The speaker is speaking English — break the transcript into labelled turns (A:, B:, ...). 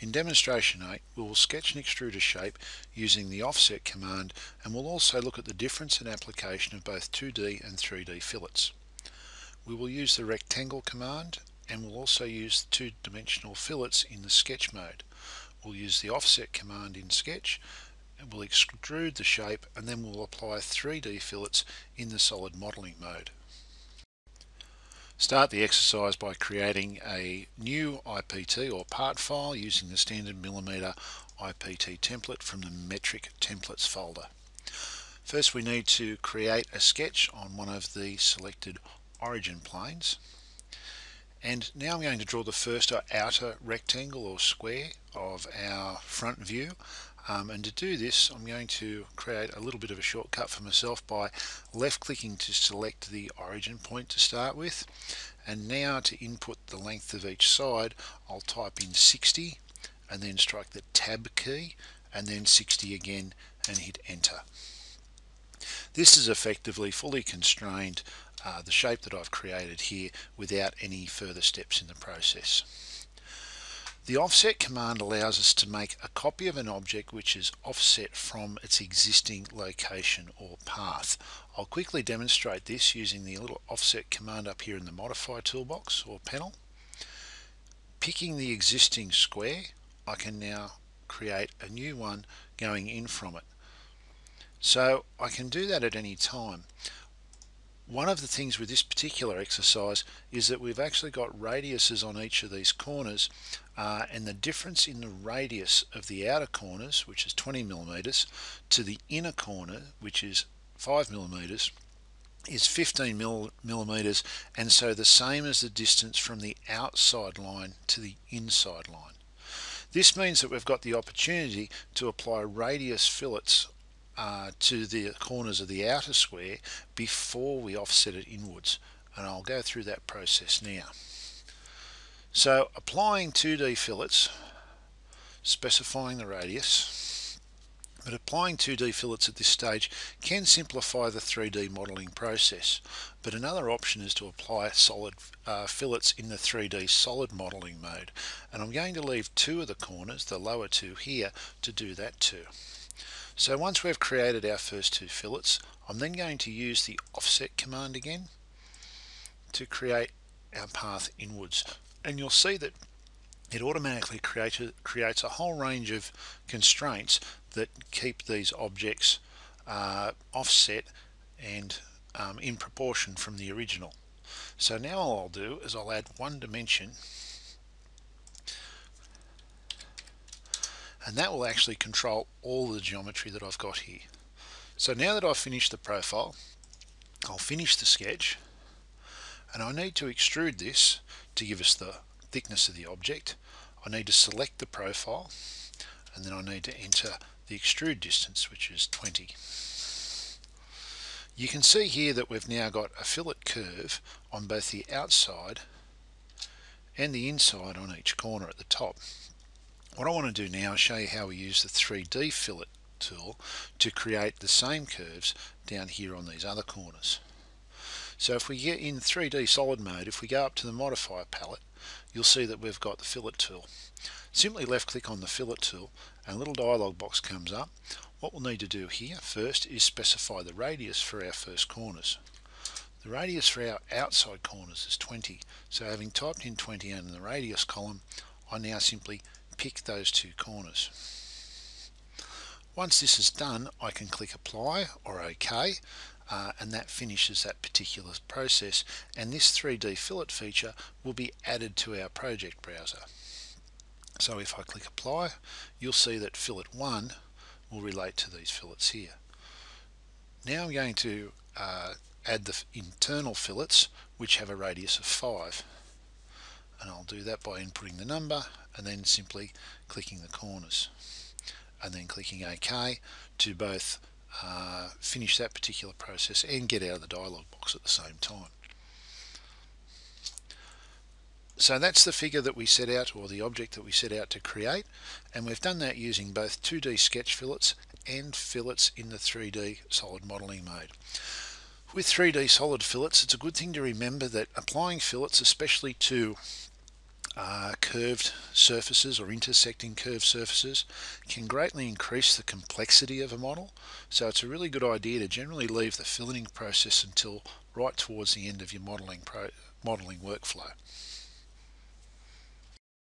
A: In demonstration 8 we will sketch an extruder shape using the offset command, and we'll also look at the difference in application of both 2D and 3D fillets. We will use the rectangle command, and we'll also use the two-dimensional fillets in the sketch mode. We'll use the offset command in sketch, and we'll extrude the shape, and then we'll apply 3D fillets in the solid modeling mode. Start the exercise by creating a new IPT or part file using the standard millimeter IPT template from the metric templates folder. First we need to create a sketch on one of the selected origin planes, and now I'm going to draw the first outer rectangle or square of our front view. And to do this I'm going to create a little bit of a shortcut for myself by left clicking to select the origin point to start with, and now to input the length of each side I'll type in 60 and then strike the tab key and then 60 again and hit enter. This is effectively fully constrained the shape that I've created here without any further steps in the process. The offset command allows us to make a copy of an object which is offset from its existing location or path. I'll quickly demonstrate this using the little offset command up here in the modify toolbox or panel. Picking the existing square, I can now create a new one going in from it. So I can do that at any time. One of the things with this particular exercise is that we've actually got radiuses on each of these corners, and the difference in the radius of the outer corners, which is 20 millimeters, to the inner corner, which is 5 millimeters, is 15 millimeters, and so the same as the distance from the outside line to the inside line. This means that we've got the opportunity to apply radius fillets to the corners of the outer square before we offset it inwards, and I'll go through that process now. So applying 2D fillets, specifying the radius, but applying 2D fillets at this stage can simplify the 3D modeling process, but another option is to apply solid fillets in the 3D solid modeling mode, and I'm going to leave two of the corners, the lower two here, to do that too. So once we've created our first two fillets, I'm then going to use the offset command again to create our path inwards, and you'll see that it automatically creates a whole range of constraints that keep these objects offset and in proportion from the original. So now all I'll do is I'll add one dimension, and that will actually control all the geometry that I've got here. So now that I've finished the profile, I'll finish the sketch, and I need to extrude this to give us the thickness of the object. I need to select the profile, and then I need to enter the extrude distance, which is 20. You can see here that we've now got a fillet curve on both the outside and the inside on each corner at the top. What I want to do now is show you how we use the 3D fillet tool to create the same curves down here on these other corners. So if we get in 3D solid mode, if we go up to the modifier palette, you'll see that we've got the fillet tool. Simply left click on the fillet tool and a little dialog box comes up. What we'll need to do here first is specify the radius for our first corners. The radius for our outside corners is 20, so having typed in 20 in the radius column, I now simply pick those two corners. Once this is done, I can click apply or OK, and that finishes that particular process, and this 3D fillet feature will be added to our project browser. So if I click apply, you'll see that fillet 1 will relate to these fillets here. Now I'm going to add the internal fillets, which have a radius of 5. And I'll do that by inputting the number and then simply clicking the corners and then clicking OK to both finish that particular process and get out of the dialog box at the same time. So that's the figure that we set out, or the object that we set out to create, and we've done that using both 2D sketch fillets and fillets in the 3D solid modeling mode. With 3D solid fillets, it's a good thing to remember that applying fillets, especially to Curved surfaces or intersecting curved surfaces can greatly increase the complexity of a model, so it's a really good idea to generally leave the filling process until right towards the end of your modeling workflow.